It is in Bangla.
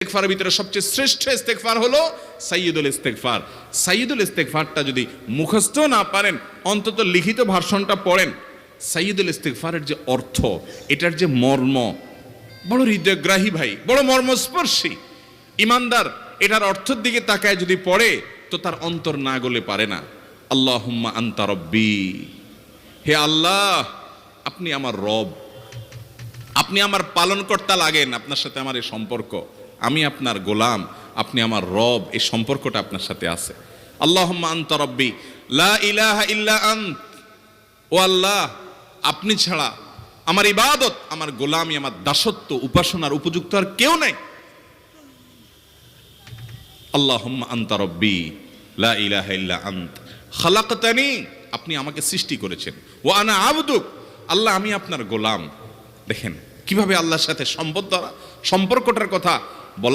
ইস্তেগফারের ভিতরে সবচেয়ে শ্রেষ্ঠ ইস্তেগফার হলো সাইয়্যিদুল ইস্তেগফার। সাইয়্যিদুল ইস্তেগফারটা যদি মুখস্থ না পারেন, অন্তত লিখিত ভার্সনটা পড়েন। সাইয়্যিদুল ইস্তেগফারের যে অর্থ, এটার যে মর্ম, বড় হৃদয়গ্রাহী ভাই, বড় মর্মস্পর্শী। ইমানদার এটার অর্থের দিকে তাকায় যদি পড়ে, তো তার অন্তর না গলে পারে না। আল্লাহুম্মা আনতা রব্বি, হে আল্লাহ আপনি আমার রব, আপনি আমার পালনকর্তা লাগেন। আপনার সাথে আমার এই সম্পর্ক, আমি আপনার গোলাম, আপনি আমার রব, এই সম্পর্কটা আপনার সাথে আছে। আল্লাহুম্মা আনতা রব্বি লা ইলাহা ইল্লা আন্ত, ও আল্লাহ আপনি ছাড়া আমার ইবাদত, আমার গোলামি, আমার দাসত্ব, উপাসনার উপযুক্ত আর কেউ নাই। আল্লাহুম্মা আনতা রব্বি লা ইলাহা ইল্লা আন্ত খালাকতানি, আপনি আমাকে সৃষ্টি করেছেন। ওয়া আনা আবদুক, আল্লাহ আমি আপনার গোলাম। দেখেন কিভাবে আল্লাহর সাথে সম্পর্কটার কথা